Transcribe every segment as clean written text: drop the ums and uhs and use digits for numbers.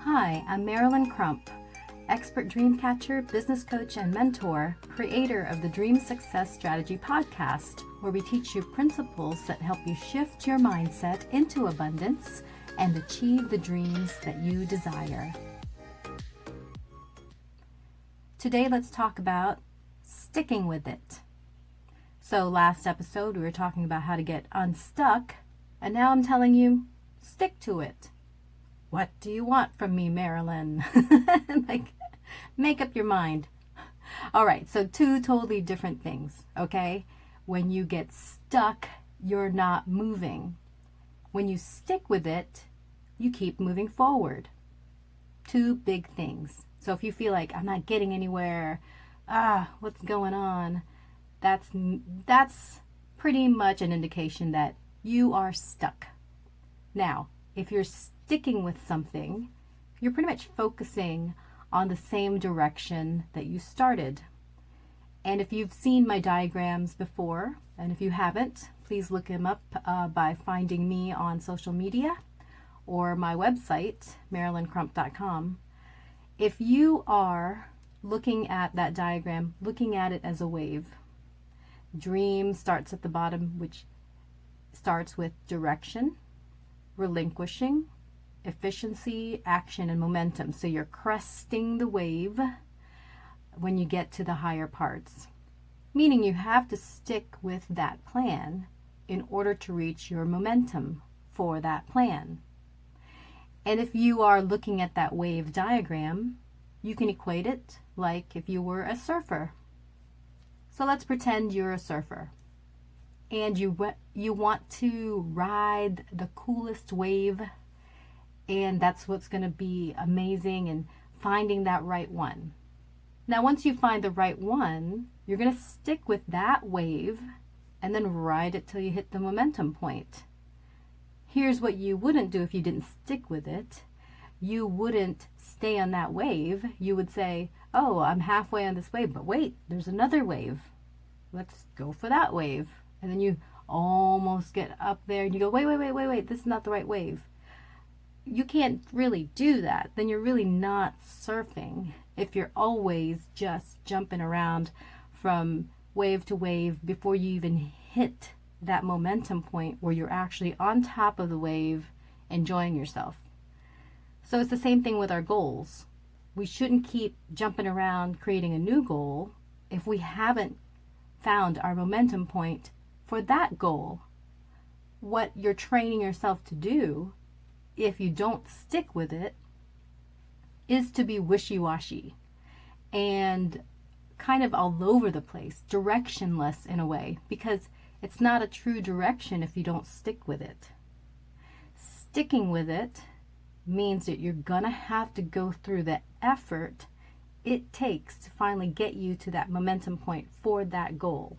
Hi, I'm Marilen Crump, expert dream catcher, business coach, and mentor, creator of the Dream Success Strategy podcast, where we teach you principles that help you shift your mindset into abundance and achieve the dreams that you desire. Today, let's talk about sticking with it. So last episode, we were talking about how to get unstuck, and now I'm telling you, stick to it. What do you want from me, Marilen? Make up your mind. All right, so two totally different things, okay? When you get stuck, you're not moving. When you stick with it, you keep moving forward. Two big things. So if you feel like I'm not getting anywhere, what's going on? That's pretty much an indication that you are stuck. Now, if you're sticking with something, you're pretty much focusing on the same direction that you started. And if you've seen my diagrams before, and if you haven't, please look them up by finding me on social media or my website, marilencrump.com. If you are looking at that diagram, looking at it as a wave, dream starts at the bottom, which starts with direction, relinquishing, efficiency, action, and momentum. So you're cresting the wave when you get to the higher parts, meaning you have to stick with that plan in order to reach your momentum for that plan. And if you are looking at that wave diagram, you can equate it like if you were a surfer. So let's pretend you're a surfer and you want to ride the coolest wave, and that's what's going to be amazing, and finding that right one. Now, once you find the right one, you're going to stick with that wave and then ride it till you hit the momentum point. Here's what you wouldn't do if you didn't stick with it. You wouldn't stay on that wave. You would say, oh, I'm halfway on this wave, but wait, there's another wave. Let's go for that wave. And then you almost get up there and you go, wait, this is not the right wave. You can't really do that. Then you're really not surfing if you're always just jumping around from wave to wave before you even hit that momentum point where you're actually on top of the wave enjoying yourself. So it's the same thing with our goals. We shouldn't keep jumping around creating a new goal if we haven't found our momentum point for that goal. What you're training yourself to do, if you don't stick with it, is to be wishy-washy and kind of all over the place, directionless in a way, because it's not a true direction if you don't stick with it. Sticking with it means that you're gonna have to go through the effort it takes to finally get you to that momentum point for that goal.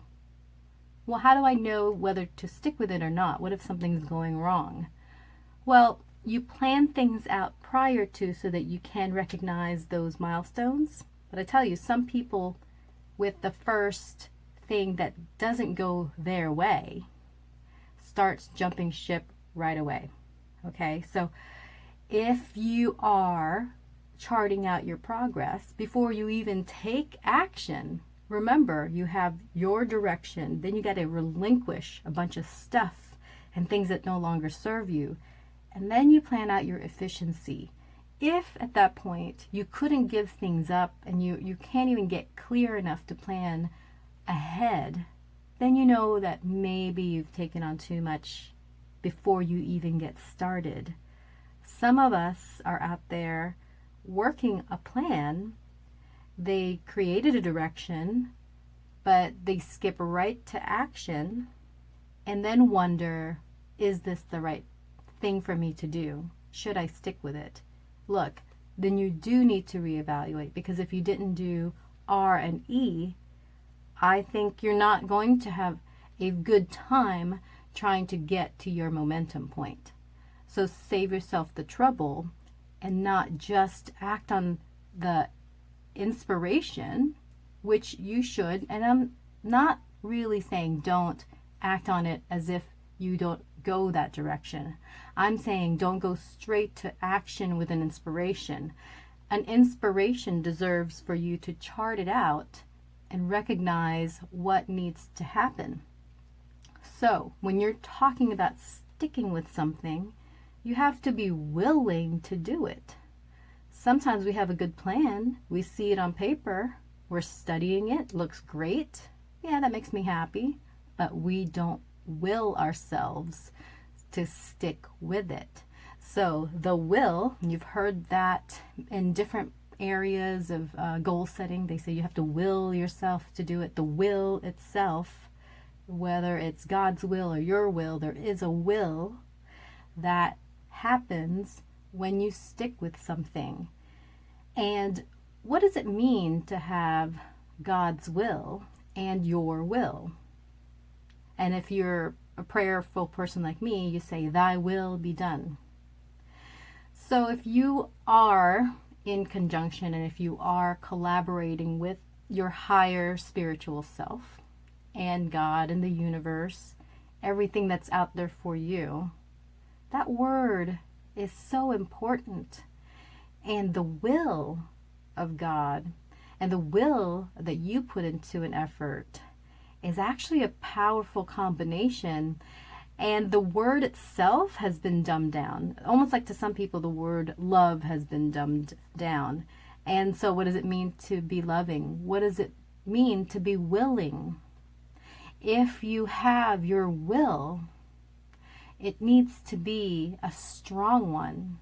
Well, how do I know whether to stick with it or not? What if something's going wrong? Well, you plan things out prior to so that you can recognize those milestones. But I tell you, some people with the first thing that doesn't go their way starts jumping ship right away. Okay, so if you are charting out your progress before you even take action, remember, you have your direction, then you got to relinquish a bunch of stuff and things that no longer serve you. And then you plan out your efficiency. If at that point you couldn't give things up and you can't even get clear enough to plan ahead, then you know that maybe you've taken on too much before you even get started. Some of us are out there working a plan. They created a direction, but they skip right to action and then wonder, is this the right thing for me to do? Should I stick with it? Look, then you do need to reevaluate, because if you didn't do R and E, I think you're not going to have a good time trying to get to your momentum point. So save yourself the trouble and not just act on the inspiration, which you should. And I'm not really saying don't act on it as if you don't go that direction. I'm saying don't go straight to action with an inspiration. An inspiration deserves for you to chart it out and recognize what needs to happen. So when you're talking about sticking with something, you have to be willing to do it. Sometimes we have a good plan, we see it on paper, we're studying it, looks great, yeah, that makes me happy, but we don't will ourselves to stick with it. So the will, you've heard that in different areas of goal setting, they say you have to will yourself to do it. The will itself, whether it's God's will or your will, there is a will that happens when you stick with something. And what does it mean to have God's will and your will? And if you're a prayerful person like me, you say, thy will be done. So if you are in conjunction and if you are collaborating with your higher spiritual self and God and the universe, everything that's out there for you, that word is so important. And the will of God and the will that you put into an effort is actually a powerful combination. And the word itself has been dumbed down. Almost like to some people, the word love has been dumbed down. And so what does it mean to be loving? What does it mean to be willing? If you have your will, it needs to be a strong one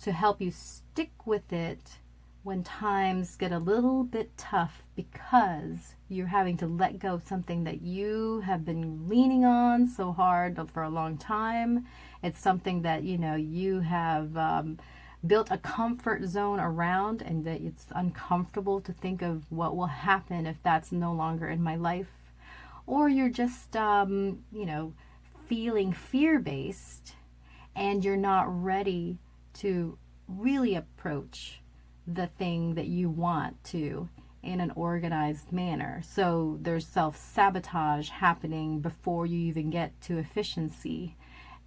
to help you stick with it when times get a little bit tough, because you're having to let go of something that you have been leaning on so hard for a long time. It's something that you have built a comfort zone around, and that it's uncomfortable to think of what will happen if that's no longer in my life. Or you're just feeling fear-based and you're not ready to really approach the thing that you want to in an organized manner. So there's self-sabotage happening before you even get to efficiency,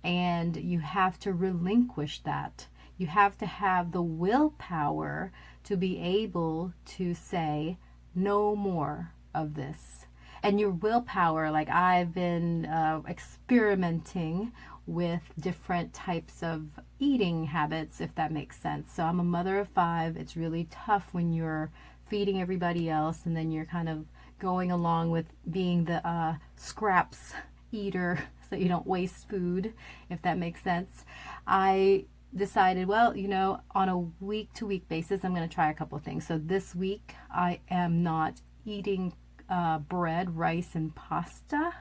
and you have to relinquish that. You have to have the willpower to be able to say no more of this. And your willpower, like I've been experimenting with different types of eating habits, if that makes sense. So I'm a mother of 5. It's really tough when you're feeding everybody else and then you're kind of going along with being the scraps eater so you don't waste food, if that makes sense. I decided, well, on a week-to-week basis, I'm going to try a couple of things. So this week I am not eating bread, rice, and pasta.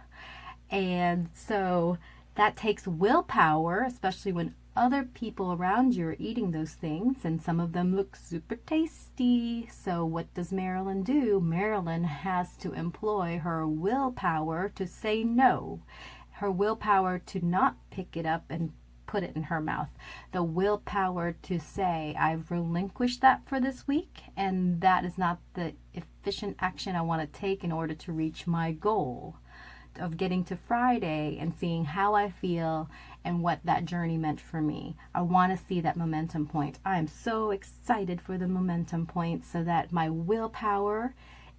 And so that takes willpower, especially when other people around you are eating those things, and some of them look super tasty. So what does Marilen do? Marilen has to employ her willpower to say no, her willpower to not pick it up and put it in her mouth, the willpower to say, I've relinquished that for this week, and that is not the efficient action I want to take in order to reach my goal of getting to Friday and seeing how I feel and what that journey meant for me. I want to see that momentum point. I am so excited for the momentum point, so that my willpower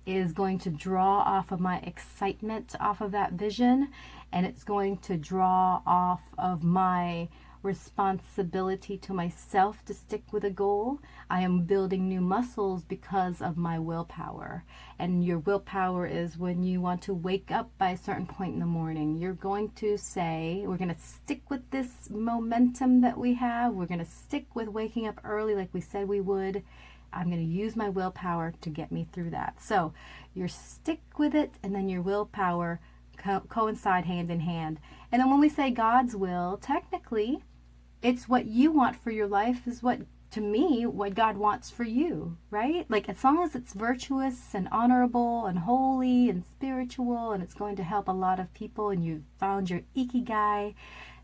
is going to draw off of my excitement, off of that vision, and it's going to draw off of my responsibility to myself to stick with a goal. I am building new muscles because of my willpower. And your willpower is when you want to wake up by a certain point in the morning. You're going to say, we're going to stick with this momentum that we have. We're going to stick with waking up early like we said we would. I'm going to use my willpower to get me through that. So you stick with it, and then your willpower coincide hand in hand. And then when we say God's will, technically it's what you want for your life is what, to me, what God wants for you, right? Like, as long as it's virtuous and honorable and holy and spiritual, and it's going to help a lot of people, and you found your ikigai,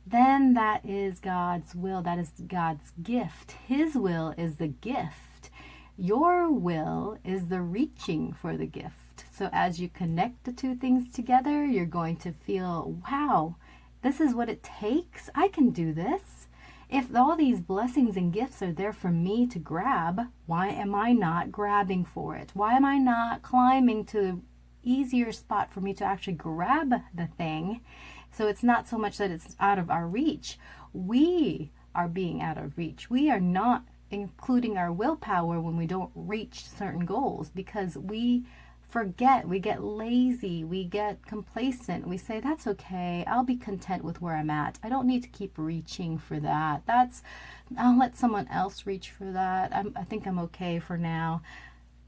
then that is God's will. That is God's gift. His will is the gift. Your will is the reaching for the gift. So as you connect the two things together, you're going to feel, wow, This is what it takes. I can do this. If all these blessings and gifts are there for me to grab, why am I not grabbing for it? Why am I not climbing to the easier spot for me to actually grab the thing? So it's not so much that it's out of our reach. We are being out of reach. We are not including our willpower when we don't reach certain goals, because we forget, we get lazy, we get complacent. We say, that's okay, I'll be content with where I'm at. I don't need to keep reaching for that. I'll let someone else reach for that. I think I'm okay for now.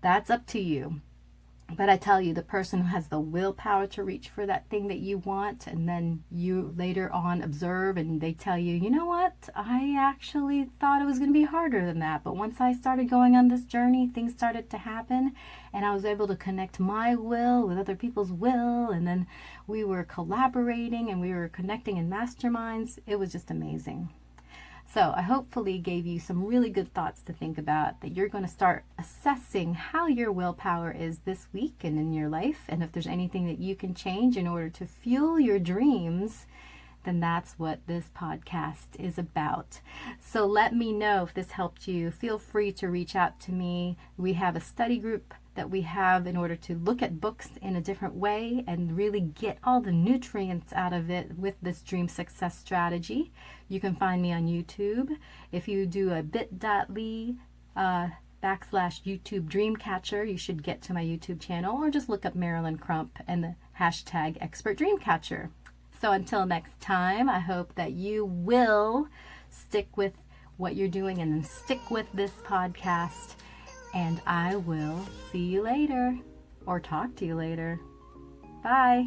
That's up to you. But I tell you, the person who has the willpower to reach for that thing that you want, and then you later on observe and they tell you, you know what, I actually thought it was going to be harder than that. But once I started going on this journey, things started to happen, and I was able to connect my will with other people's will, and then we were collaborating and we were connecting in masterminds. It was just amazing. So I hopefully gave you some really good thoughts to think about, that you're going to start assessing how your willpower is this week and in your life. And if there's anything that you can change in order to fuel your dreams, then that's what this podcast is about. So let me know if this helped you. Feel free to reach out to me. We have a study group that we have in order to look at books in a different way and really get all the nutrients out of it with this dream success strategy. You can find me on YouTube. If you do a bit.ly /YouTube Dreamcatcher, you should get to my YouTube channel, or just look up Marilen Crump and the hashtag Expert Dreamcatcher. So until next time, I hope that you will stick with what you're doing and stick with this podcast. And I will see you later, or talk to you later. Bye.